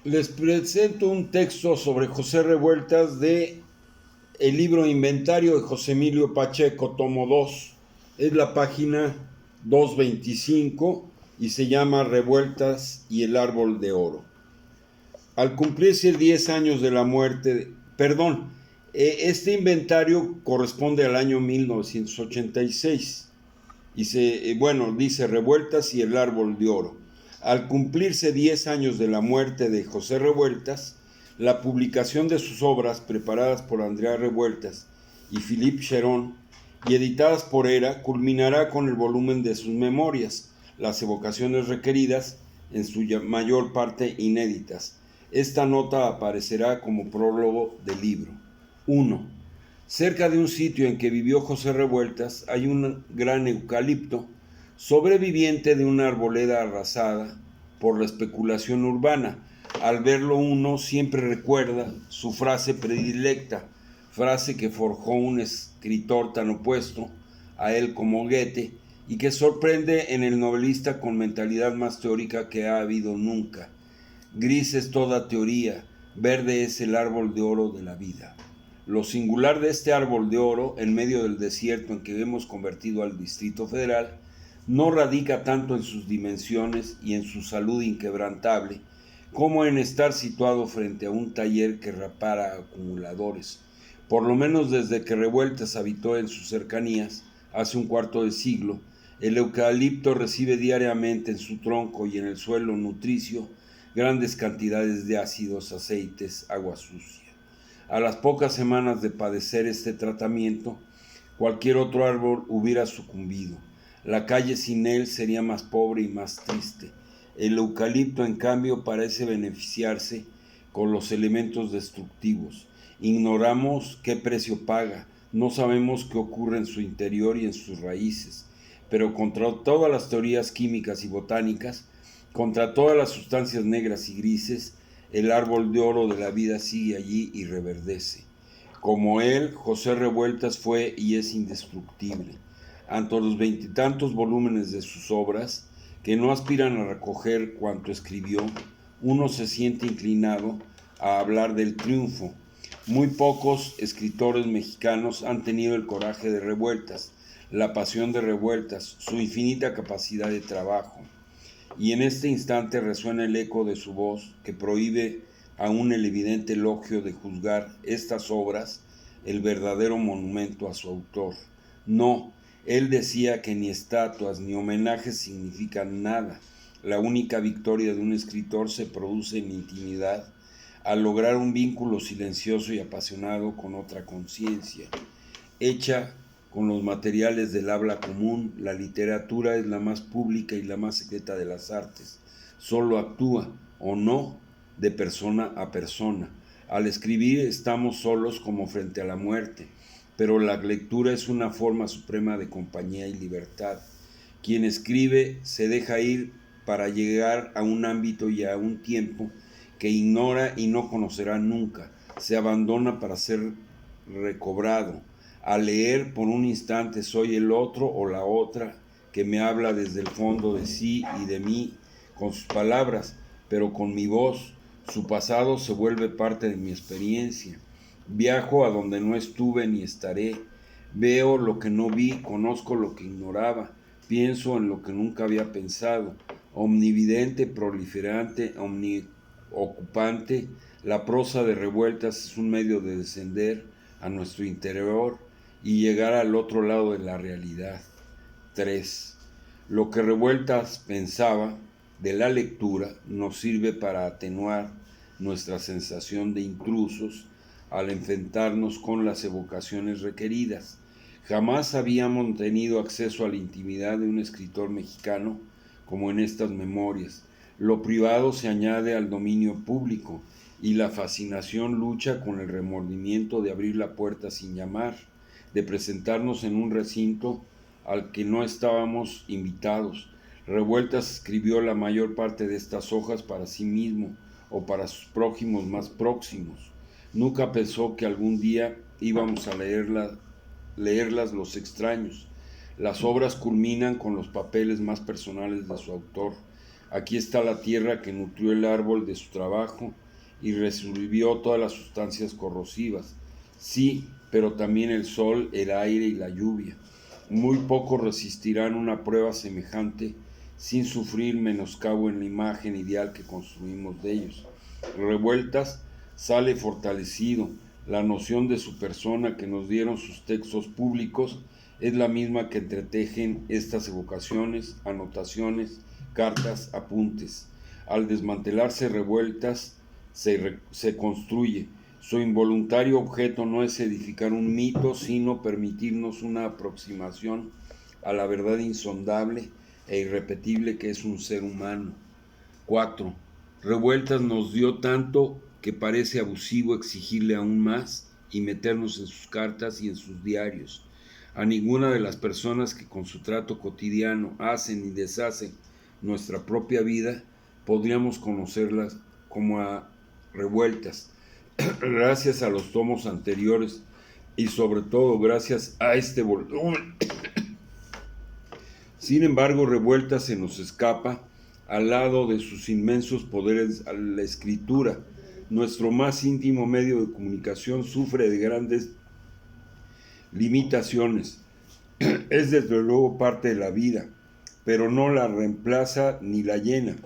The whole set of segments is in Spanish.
Les presento un texto sobre José Revueltas de el libro Inventario de José Emilio Pacheco, tomo 2. Es la página 225 y se llama Revueltas y el árbol de oro. Al cumplirse 10 años de la muerte, este inventario corresponde al año 1986 y dice Revueltas y el árbol de oro. Al cumplirse 10 años de la muerte de José Revueltas, la publicación de sus obras, preparadas por Andrea Revueltas y Philippe Cheron y editadas por ERA, culminará con el volumen de sus memorias, Las evocaciones requeridas, en su mayor parte inéditas. Esta nota aparecerá como prólogo del libro. 1. Cerca de un sitio en que vivió José Revueltas hay un gran eucalipto, sobreviviente de una arboleda arrasada por la especulación urbana. Al verlo uno siempre recuerda su frase predilecta, frase que forjó un escritor tan opuesto a él como Goethe y que sorprende en el novelista con mentalidad más teórica que ha habido nunca. Gris es toda teoría, verde es el árbol de oro de la vida. Lo singular de este árbol de oro, en medio del desierto en que hemos convertido al Distrito Federal, no radica tanto en sus dimensiones y en su salud inquebrantable, como en estar situado frente a un taller que repara acumuladores. Por lo menos desde que Revueltas habitó en sus cercanías, hace un cuarto de siglo, el eucalipto recibe diariamente en su tronco y en el suelo nutricio grandes cantidades de ácidos, aceites, agua sucia. A las pocas semanas de padecer este tratamiento, cualquier otro árbol hubiera sucumbido. La calle sin él sería más pobre y más triste. El eucalipto, en cambio, parece beneficiarse con los elementos destructivos. Ignoramos qué precio paga, no sabemos qué ocurre en su interior y en sus raíces, pero contra todas las teorías químicas y botánicas, contra todas las sustancias negras y grises, el árbol de oro de la vida sigue allí y reverdece. Como él, José Revueltas fue y es indestructible. Ante los veintitantos volúmenes de sus obras, que no aspiran a recoger cuanto escribió, uno se siente inclinado a hablar del triunfo. Muy pocos escritores mexicanos han tenido el coraje de Revueltas, la pasión de Revueltas, su infinita capacidad de trabajo. Y en este instante resuena el eco de su voz que prohíbe aún el evidente elogio de juzgar estas obras el verdadero monumento a su autor. No, él decía que ni estatuas ni homenajes significan nada. La única victoria de un escritor se produce en intimidad, al lograr un vínculo silencioso y apasionado con otra conciencia, hecha con los materiales del habla común. La literatura es la más pública y la más secreta de las artes. Solo actúa, o no, de persona a persona. Al escribir estamos solos como frente a la muerte, pero la lectura es una forma suprema de compañía y libertad. Quien escribe se deja ir para llegar a un ámbito y a un tiempo que ignora y no conocerá nunca. Se abandona para ser recobrado. Al leer por un instante soy el otro o la otra que me habla desde el fondo de sí y de mí con sus palabras, pero con mi voz. Su pasado se vuelve parte de mi experiencia. Viajo a donde no estuve ni estaré. Veo lo que no vi, conozco lo que ignoraba, pienso en lo que nunca había pensado. Omnividente, proliferante, omniocupante, la prosa de Revueltas es un medio de descender a nuestro interior y llegar al otro lado de la realidad. 3. Lo que Revueltas pensaba de la lectura nos sirve para atenuar nuestra sensación de intrusos al enfrentarnos con las evocaciones requeridas. Jamás habíamos tenido acceso a la intimidad de un escritor mexicano como en estas memorias. Lo privado se añade al dominio público y la fascinación lucha con el remordimiento de abrir la puerta sin llamar, de presentarnos en un recinto al que no estábamos invitados. Revueltas escribió la mayor parte de estas hojas para sí mismo o para sus prójimos más próximos. Nunca pensó que algún día íbamos a leerlas los extraños. Las obras culminan con los papeles más personales de su autor. Aquí está la tierra que nutrió el árbol de su trabajo y resolvió todas las sustancias corrosivas. Sí, pero también el sol, el aire y la lluvia. Muy pocos resistirán una prueba semejante sin sufrir menoscabo en la imagen ideal que construimos de ellos. Revueltas sale fortalecido. La noción de su persona que nos dieron sus textos públicos es la misma que entretejen estas evocaciones, anotaciones, cartas, apuntes. Al desmantelarse Revueltas, se construye. Su involuntario objeto no es edificar un mito, sino permitirnos una aproximación a la verdad insondable e irrepetible que es un ser humano. 4. Revueltas nos dio tanto que parece abusivo exigirle aún más y meternos en sus cartas y en sus diarios. A ninguna de las personas que con su trato cotidiano hacen y deshacen nuestra propia vida podríamos conocerlas como a Revueltas. Gracias a los tomos anteriores y sobre todo gracias a este volumen. Sin embargo, Revueltas se nos escapa al lado de sus inmensos poderes a la escritura. Nuestro más íntimo medio de comunicación sufre de grandes limitaciones. Es desde luego parte de la vida, pero no la reemplaza ni la llena.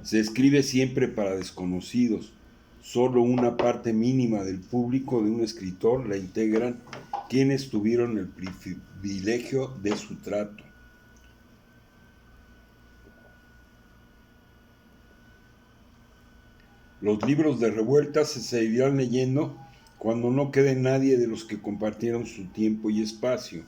Se escribe siempre para desconocidos. Solo una parte mínima del público de un escritor la integran quienes tuvieron el privilegio de su trato. Los libros de Revueltas se seguirán leyendo cuando no quede nadie de los que compartieron su tiempo y espacio.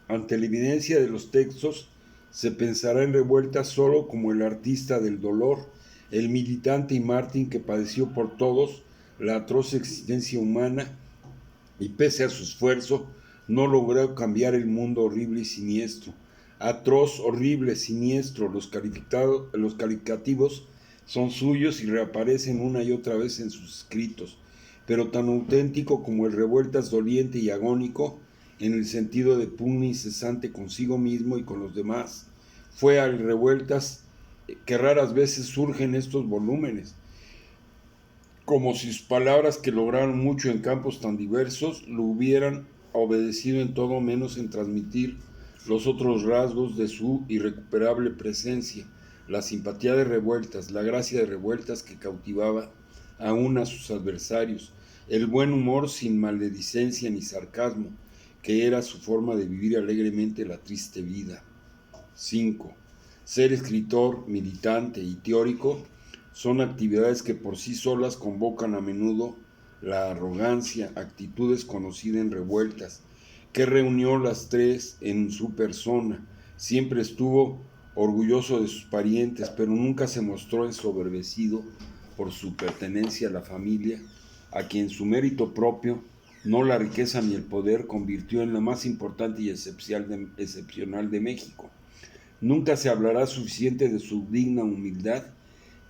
Ante la evidencia de los textos, se pensará en Revueltas solo como el artista del dolor, el militante y mártir que padeció por todos la atroz existencia humana y pese a su esfuerzo no logró cambiar el mundo horrible y siniestro. Atroz, horrible, siniestro, los calificativos son suyos y reaparecen una y otra vez en sus escritos, pero tan auténtico como el Revueltas doliente y agónico, en el sentido de pugna incesante consigo mismo y con los demás. Fue al Revueltas que raras veces surgen estos volúmenes, como si sus palabras, que lograron mucho en campos tan diversos, lo hubieran obedecido en todo menos en transmitir los otros rasgos de su irrecuperable presencia, la simpatía de Revueltas, la gracia de Revueltas que cautivaba aún a sus adversarios, el buen humor sin maledicencia ni sarcasmo, que era su forma de vivir alegremente la triste vida. 5. Ser escritor, militante y teórico son actividades que por sí solas convocan a menudo la arrogancia, actitud desconocida en Revueltas, que reunió las tres en su persona. Siempre estuvo orgulloso de sus parientes, pero nunca se mostró ensoberbecido por su pertenencia a la familia, a quien su mérito propio, no la riqueza ni el poder, convirtió en la más importante y excepcional de México. Nunca se hablará suficiente de su digna humildad,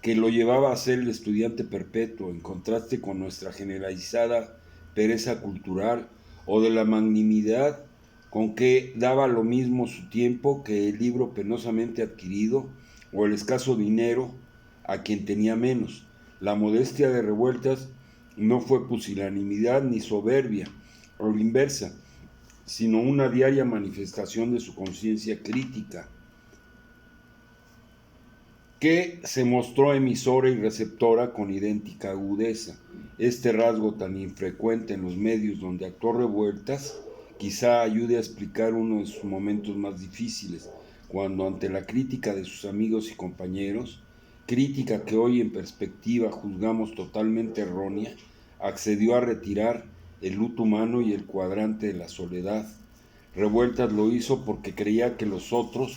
que lo llevaba a ser el estudiante perpetuo, en contraste con nuestra generalizada pereza cultural, o de la magnanimidad con que daba lo mismo su tiempo que el libro penosamente adquirido, o el escaso dinero a quien tenía menos. La modestia de Revueltas no fue pusilanimidad ni soberbia, o la inversa, sino una diaria manifestación de su conciencia crítica, que se mostró emisora y receptora con idéntica agudeza. Este rasgo tan infrecuente en los medios donde actuó Revueltas quizá ayude a explicar uno de sus momentos más difíciles, cuando ante la crítica de sus amigos y compañeros, crítica que hoy en perspectiva juzgamos totalmente errónea, accedió a retirar el luto humano y el cuadrante de la soledad. Revueltas lo hizo porque creía que los otros,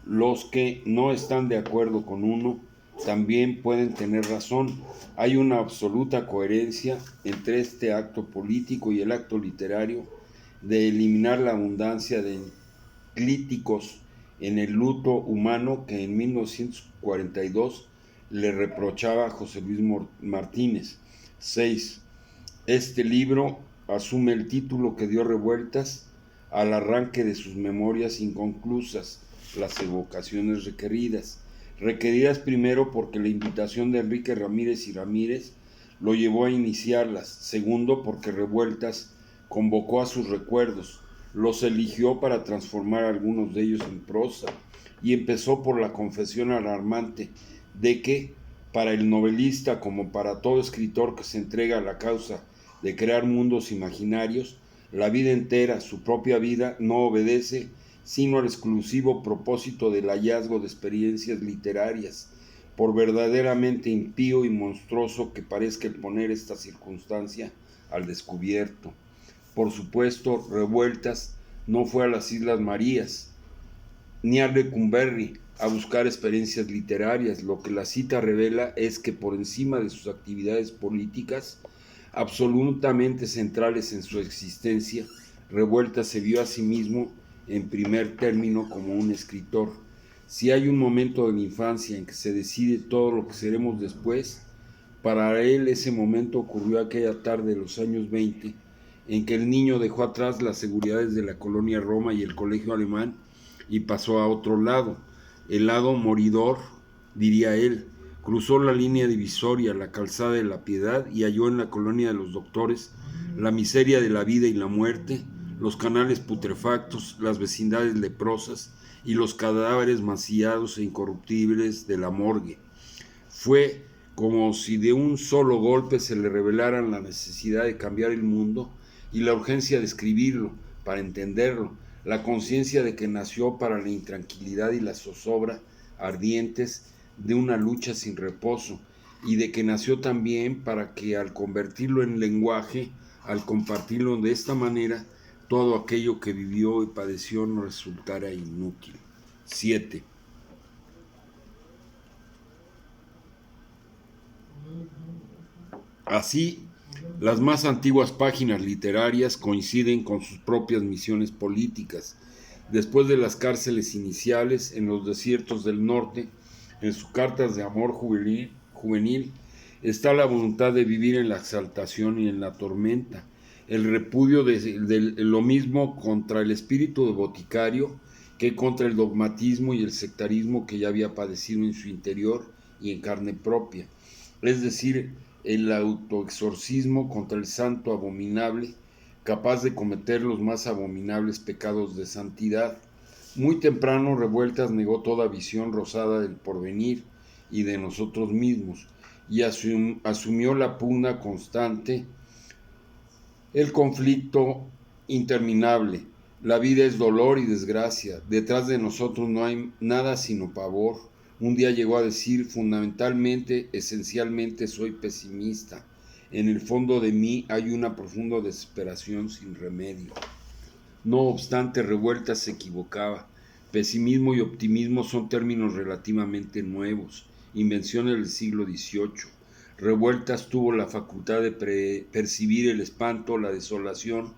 los que no están de acuerdo con uno, también pueden tener razón. Hay una absoluta coherencia entre este acto político y el acto literario de eliminar la abundancia de críticos en el luto humano que en 1942 le reprochaba a José Luis Martínez. 6. Este libro asume el título que dio Revueltas al arranque de sus memorias inconclusas, las evocaciones requeridas. requeridas primero porque la invitación de Enrique Ramírez y Ramírez lo llevó a iniciarlas, segundo porque Revueltas convocó a sus recuerdos, los eligió para transformar algunos de ellos en prosa, y empezó por la confesión alarmante de que, para el novelista como para todo escritor que se entrega a la causa de crear mundos imaginarios, la vida entera, su propia vida, no obedece sino al exclusivo propósito del hallazgo de experiencias literarias, por verdaderamente impío y monstruoso que parezca el poner esta circunstancia al descubierto. Por supuesto, Revueltas no fue a las Islas Marías, ni a Lecumberri a buscar experiencias literarias. Lo que la cita revela es que por encima de sus actividades políticas, absolutamente centrales en su existencia, Revueltas se vio a sí mismo en primer término como un escritor. Si hay un momento de la infancia en que se decide todo lo que seremos después, para él ese momento ocurrió aquella tarde de los años 20, en que el niño dejó atrás las seguridades de la colonia Roma y el colegio alemán y pasó a otro lado, el lado moridor, diría él. Cruzó la línea divisoria, la calzada de la Piedad, y halló en la colonia de los doctores la miseria de la vida y la muerte, los canales putrefactos, las vecindades leprosas y los cadáveres macillados e incorruptibles de la morgue. Fue como si de un solo golpe se le revelaran la necesidad de cambiar el mundo y la urgencia de escribirlo para entenderlo, la conciencia de que nació para la intranquilidad y la zozobra ardientes de una lucha sin reposo, y de que nació también para que al convertirlo en lenguaje, al compartirlo de esta manera, todo aquello que vivió y padeció no resultara inútil. 7. Así, las más antiguas páginas literarias coinciden con sus propias misiones políticas. Después de las cárceles iniciales en los desiertos del norte, en sus cartas de amor juvenil, está la voluntad de vivir en la exaltación y en la tormenta, el repudio de lo mismo contra el espíritu de boticario que contra el dogmatismo y el sectarismo que ya había padecido en su interior y en carne propia, es decir, el autoexorcismo contra el santo abominable, capaz de cometer los más abominables pecados de santidad. Muy temprano Revueltas negó toda visión rosada del porvenir y de nosotros mismos, y asumió la pugna constante, el conflicto interminable. La vida es dolor y desgracia. Detrás de nosotros no hay nada sino pavor. Un día llegó a decir: fundamentalmente, esencialmente soy pesimista. En el fondo de mí hay una profunda desesperación sin remedio. No obstante, Revueltas se equivocaba. Pesimismo y optimismo son términos relativamente nuevos, invenciones del siglo XVIII. Revueltas tuvo la facultad de percibir el espanto, la desolación,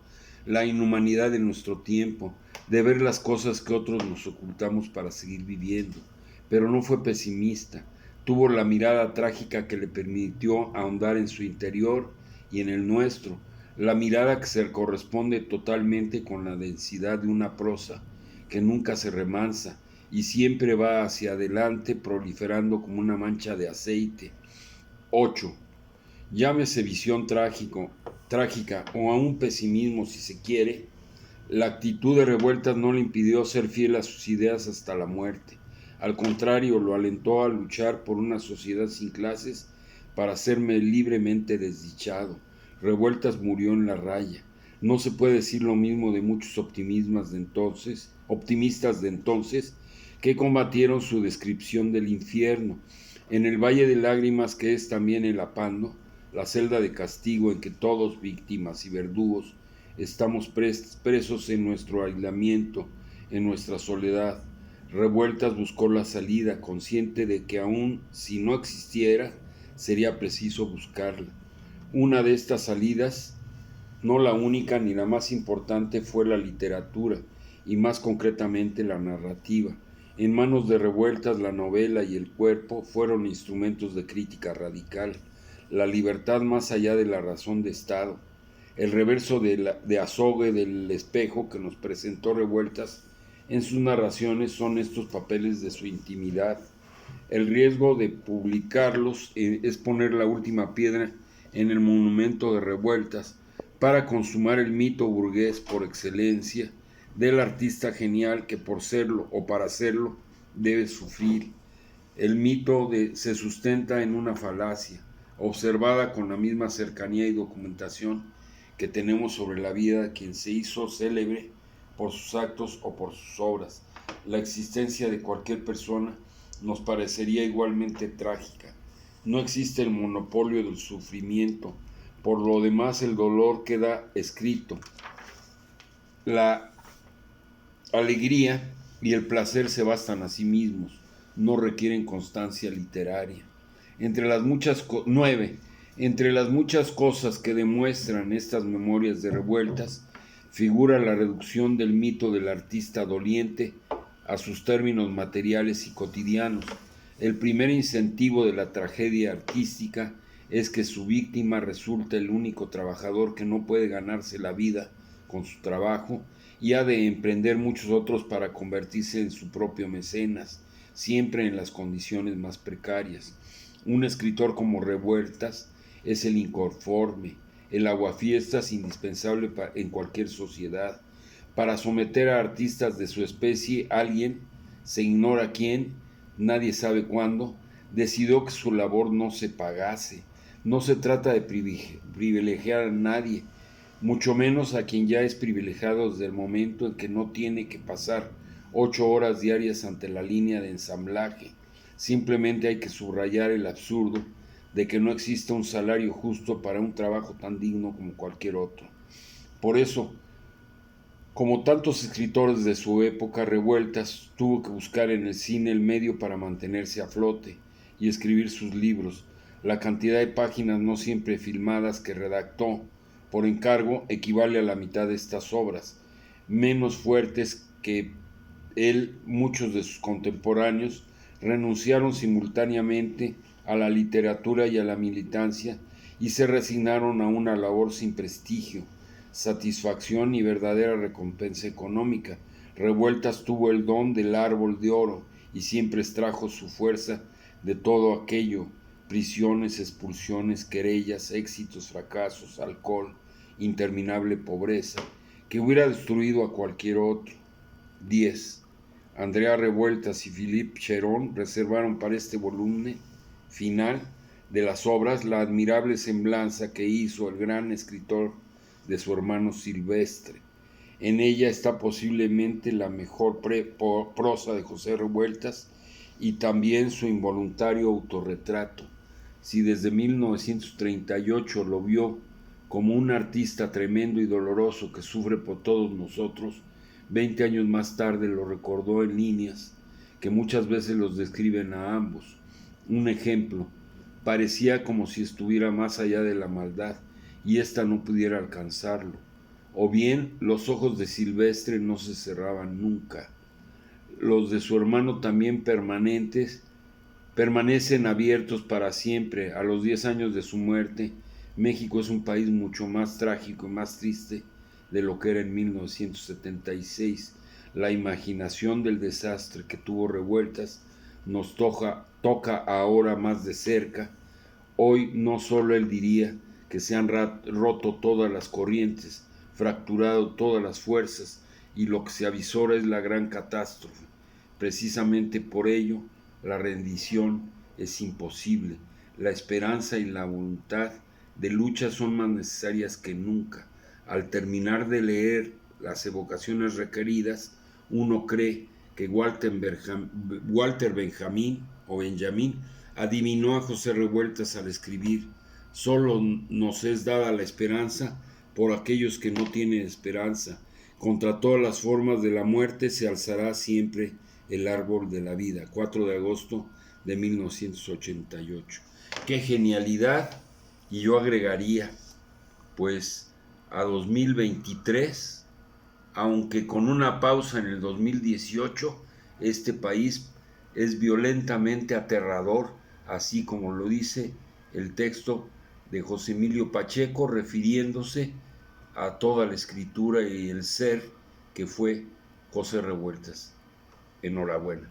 la inhumanidad de nuestro tiempo, de ver las cosas que otros nos ocultamos para seguir viviendo. Pero no fue pesimista. Tuvo la mirada trágica que le permitió ahondar en su interior y en el nuestro, la mirada que se corresponde totalmente con la densidad de una prosa que nunca se remansa y siempre va hacia adelante, proliferando como una mancha de aceite. 8. Llámese visión trágica o aún pesimismo si se quiere, la actitud de Revueltas no le impidió ser fiel a sus ideas hasta la muerte. Al contrario, lo alentó a luchar por una sociedad sin clases para hacerme libremente desdichado. Revueltas murió en la raya. No se puede decir lo mismo de muchos optimistas de entonces, que combatieron su descripción del infierno. En el valle de lágrimas, que es también el apando, la celda de castigo en que todos, víctimas y verdugos, estamos presos en nuestro aislamiento, en nuestra soledad. Revueltas buscó la salida, consciente de que aun si no existiera, sería preciso buscarla. Una de estas salidas, no la única ni la más importante, fue la literatura, y más concretamente la narrativa. En manos de Revueltas, la novela y el cuerpo fueron instrumentos de crítica radical, la libertad más allá de la razón de Estado. El reverso de azogue del espejo que nos presentó Revueltas en sus narraciones son estos papeles de su intimidad. El riesgo de publicarlos es poner la última piedra en el monumento de Revueltas para consumar el mito burgués por excelencia del artista genial que por serlo o para serlo debe sufrir. El mito se sustenta en una falacia, observada con la misma cercanía y documentación que tenemos sobre la vida de quien se hizo célebre por sus actos o por sus obras. La existencia de cualquier persona nos parecería igualmente trágica. No existe el monopolio del sufrimiento. Por lo demás, el dolor queda escrito. La alegría y el placer se bastan a sí mismos, no requieren constancia literaria. Entre las muchas cosas que demuestran estas memorias de Revueltas, figura la reducción del mito del artista doliente a sus términos materiales y cotidianos. El primer incentivo de la tragedia artística es que su víctima resulta el único trabajador que no puede ganarse la vida con su trabajo y ha de emprender muchos otros para convertirse en su propio mecenas, siempre en las condiciones más precarias. Un escritor como Revueltas es el inconforme, el aguafiestas indispensable en cualquier sociedad. Para someter a artistas de su especie, alguien, se ignora quién, nadie sabe cuándo, decidió que su labor no se pagase. No se trata de privilegiar a nadie, mucho menos a quien ya es privilegiado desde el momento en que no tiene que pasar 8 horas diarias ante la línea de ensamblaje. Simplemente hay que subrayar el absurdo de que no exista un salario justo para un trabajo tan digno como cualquier otro. Por eso, como tantos escritores de su época, Revueltas tuvo que buscar en el cine el medio para mantenerse a flote y escribir sus libros. La cantidad de páginas no siempre filmadas que redactó por encargo equivale a la mitad de estas obras. Menos fuertes que él, muchos de sus contemporáneos renunciaron simultáneamente a la literatura y a la militancia y se resignaron a una labor sin prestigio, satisfacción y verdadera recompensa económica. Revueltas tuvo el don del árbol de oro y siempre extrajo su fuerza de todo aquello: prisiones, expulsiones, querellas, éxitos, fracasos, alcohol, interminable pobreza, que hubiera destruido a cualquier otro. 10. Andrea Revueltas y Philippe Cheron reservaron para este volumen final de las obras la admirable semblanza que hizo el gran escritor de su hermano Silvestre. En ella está posiblemente la mejor prosa de José Revueltas y también su involuntario autorretrato. Si desde 1938 lo vio como un artista tremendo y doloroso que sufre por todos nosotros, 20 años más tarde lo recordó en líneas que muchas veces los describen a ambos. Un ejemplo: parecía como si estuviera más allá de la maldad y ésta no pudiera alcanzarlo. O bien, los ojos de Silvestre no se cerraban nunca. Los de su hermano también permanecen abiertos para siempre. A los 10 años de su muerte, México es un país mucho más trágico y más triste de lo que era en 1976. La imaginación del desastre que tuvo Revueltas nos toca ahora más de cerca. Hoy no solo él diría que se han roto todas las corrientes, fracturado todas las fuerzas, y lo que se avisora es la gran catástrofe. Precisamente por ello, la rendición es imposible. La esperanza y la voluntad de lucha son más necesarias que nunca. Al terminar de leer las evocaciones requeridas, uno cree que Walter Benjamin adivinó a José Revueltas al escribir: solo nos es dada la esperanza por aquellos que no tienen esperanza. Contra todas las formas de la muerte se alzará siempre el árbol de la vida. 4 de agosto de 1988. ¡Qué genialidad! Y yo agregaría, pues, a 2023, aunque con una pausa en el 2018, este país es violentamente aterrador, así como lo dice el texto de José Emilio Pacheco, refiriéndose a toda la escritura y el ser que fue José Revueltas. Enhorabuena.